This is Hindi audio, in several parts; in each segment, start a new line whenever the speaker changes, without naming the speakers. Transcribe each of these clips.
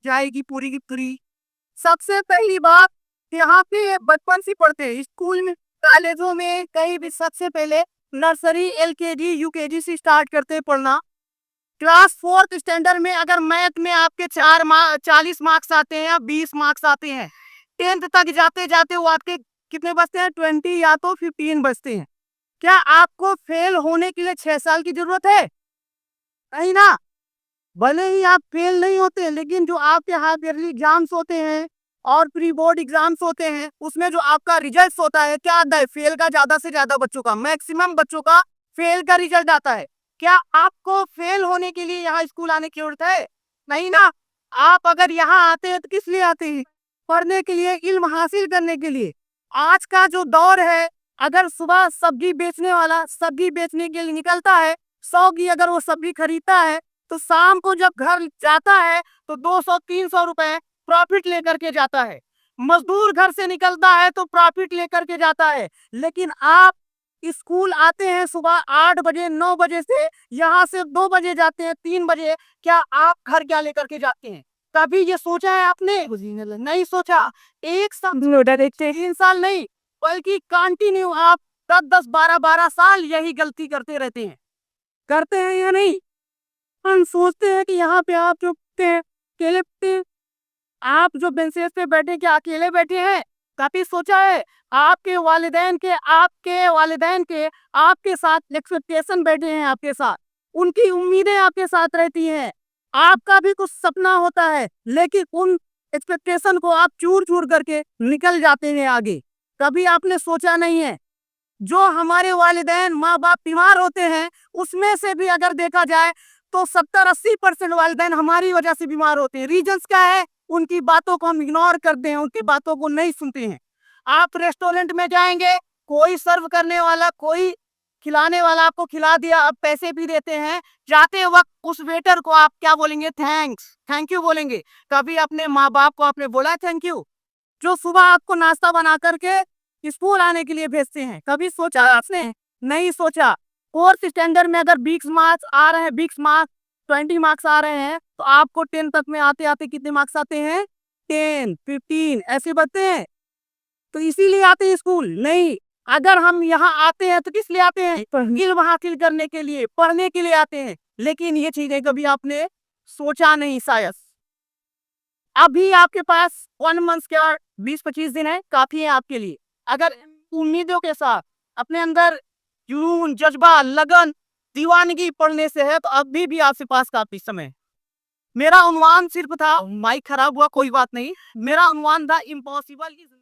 जाएगी पूरी की पूरी। सबसे पहली बात, यहाँ पे बचपन से पढ़ते हैं स्कूल में, कॉलेजों में, कहीं भी सबसे पहले नर्सरी एलकेजी यूकेजी से स्टार्ट करते हैं पढ़ना। क्लास फोर्थ स्टैंडर्ड में अगर मैथ में आपके 40 मार्क्स आते हैं या 20 मार्क्स आते हैं, 10th तक जाते जाते वो आपके कितने बचते हैं, 20 या तो 15 बचते हैं। क्या आपको फेल होने के लिए 6 साल की जरूरत है? नहीं ना। भले ही आप फेल नहीं होते, लेकिन जो आपके हाफ ईयरली एग्जाम्स होते हैं और प्री बोर्ड एग्जाम्स होते हैं, उसमें जो आपका रिजल्ट होता है, क्या आता है? फेल का ज्यादा से ज्यादा बच्चों का, मैक्सिमम बच्चों का फेल का रिजल्ट आता है। क्या आपको फेल होने के लिए यहाँ स्कूल आने की जरूरत है? नहीं ना। आप अगर यहाँ आते हैं तो किस लिए आते हैं? पढ़ने के लिए, इल्म हासिल करने के लिए। आज का जो दौर है, अगर सुबह सब्जी बेचने वाला सब्जी बेचने के लिए निकलता है, 100 की अगर वो सब्जी खरीदता है, तो शाम को जब घर जाता है तो 200-300 रुपए प्रॉफिट लेकर के जाता है। मजदूर घर से निकलता है तो प्रॉफिट लेकर के जाता है। लेकिन आप स्कूल आते हैं सुबह 8 बजे 9 बजे से, यहाँ से 2 बजे जाते हैं 3 बजे। क्या आप घर क्या लेकर के जाते हैं? कभी ये सोचा है आपने? नहीं सोचा। एक साल, 3 साल नहीं, बल्कि कंटिन्यू आप 10-10 12-12 साल यही गलती करते रहते हैं। करते हैं या नहीं? हम सोचते हैं कि यहाँ पे आप जो अकेले बैठे हैं, आप जो बेंचेस पे बैठे, क्या अकेले बैठे हैं? कभी सोचा है आपके वालिदैन के आपके साथ एक्सपेक्टेशन बैठे हैं, आपके साथ उनकी उम्मीदें आपके साथ रहती हैं। आपका भी कुछ सपना होता है, लेकिन उन एक्सपेक्टेशन को आप चूर चूर करके निकल जाते हैं आगे। कभी आपने सोचा नहीं है, जो हमारे वालिदैन माँ बाप बीमार होते हैं, उसमें से भी अगर देखा जाए तो 70-80% वालिदैन हमारी वजह से बीमार होते हैं। रीजंस क्या है? उनकी बातों को हम इग्नोर करते हैं, उनकी बातों को नहीं सुनते हैं। आप रेस्टोरेंट में जाएंगे, कोई सर्व करने वाला, कोई खिलाने वाला आपको खिला दिया, आप पैसे भी देते हैं, जाते वक्त उस वेटर को आप क्या बोलेंगे? थैंक्स, थैंक यू बोलेंगे। कभी अपने माँ बाप को आपने बोला थैंक यू? जो सुबह आपको नाश्ता बना करके स्कूल आने के लिए भेजते हैं, कभी सोचा आपने? नहीं सोचा। फोर्थ स्टैंडर्ड में अगर 20 मार्क्स आ रहे हैं, 20 मार्क्स, 20 मार्क्स आ रहे हैं, तो आपको 10 तक में आते आते कितने मार्क्स आते हैं? 10 15 ऐसे बढ़ते हैं। तो इसीलिए आते हैं स्कूल? नहीं। अगर हम यहाँ आते हैं तो किस लिए आते हैं? इल्म हासिल करने के लिए, पढ़ने के लिए आते हैं। लेकिन ये चीजें कभी आपने सोचा नहीं शायद। अभी आपके पास 1 मंथ क्या 20-25 दिन है, काफी है आपके लिए। अगर उम्मीदों के साथ अपने अंदर जुनून, जज्बा, लगन, दीवानगी पढ़ने से है, तो अभी भी आपके पास काफी समय है। मेरा उन्वान सिर्फ था, माइक खराब हुआ कोई बात नहीं, मेरा उन्वान था इम्पॉसिबल की जिंदगी।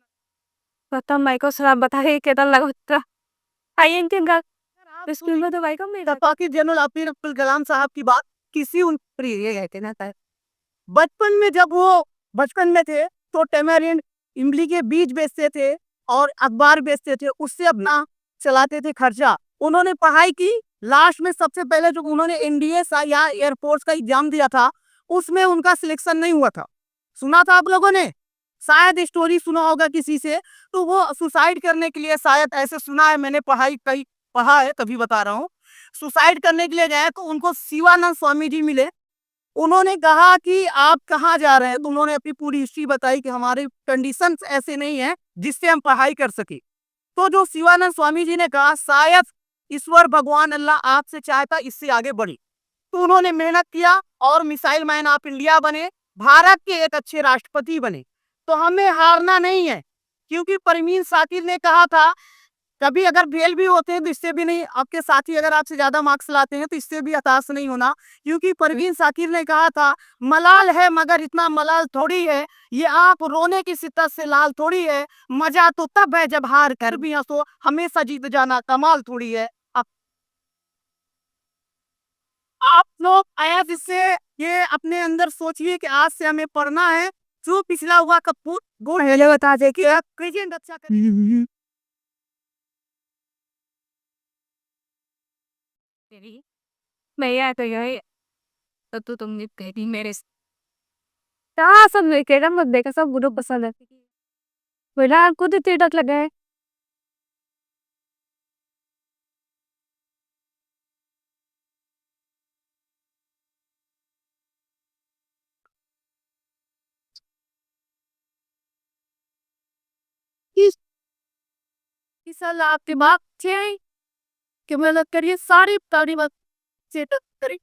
Kata Mai ko sarap बताइए kita लगा था आई का
आप
स्कूल में तो भाई का मेरा
सफाकी जनरल अपीर अब्दुल कलाम साहब की बात किसी उन ये कहते ना था। बचपन में जब वो बचपन में थे, तो टेमेरिंड इमली के बीज बेचते थे और अखबार बेचते थे, उससे अपना चलाते थे खर्चा। उन्होंने पढ़ाई की। लास्ट में सबसे पहले जो उन्होंने एनडीए या एयरफोर्स का एग्जाम दिया था, उसमें उनका सिलेक्शन नहीं हुआ था। सुना था आप लोगों ने? शायद स्टोरी सुना होगा किसी से। तो वो सुसाइड करने के लिए, शायद ऐसे सुना है मैंने, पढ़ाई कहीं पढ़ा है तभी बता रहा हूँ। सुसाइड करने के लिए गए तो उनको शिवानंद स्वामी जी मिले। उन्होंने कहा कि आप कहाँ जा रहे हैं? तो उन्होंने अपनी पूरी हिस्ट्री बताई कि हमारे कंडीशंस ऐसे नहीं है जिससे हम पढ़ाई कर सके। तो जो शिवानंद स्वामी जी ने कहा, शायद ईश्वर भगवान अल्लाह आपसे चाहता इससे आगे बढ़ी। तो उन्होंने मेहनत किया और मिसाइल मैन ऑफ इंडिया बने, भारत के एक अच्छे राष्ट्रपति बने। तो हमें हारना नहीं है, क्योंकि परवीन शाकिर ने कहा था, कभी अगर फेल भी होते हैं तो इससे भी नहीं, आपके साथी अगर आपसे ज्यादा मार्क्स लाते हैं तो इससे भी हताश नहीं होना। क्योंकि परवीन शाकिर ने कहा था, मलाल है मगर इतना मलाल थोड़ी है, ये आप रोने की शिद्दत से लाल थोड़ी है, मजा तो तब है जब हार कर भी हंसो, हमेशा जीत जाना कमाल थोड़ी है। आप लोग आया जिससे ये अपने अंदर सोचिए कि आज से हमें पढ़ना है, जो पिछला हुआ कपूर गुण है बता दे कि आप प्रेजेंट अच्छा करें।
तेरी मैं आया तो यही तो तुमने कही मेरे क्या सब केड़ा मत देखा सब बुरो पसंद है बोला खुद इतने डर लगा है
इंशाल्लाह आप दिमाग अच्छे हैं कि मेहनत करिए, सारी तारीफ से करिए।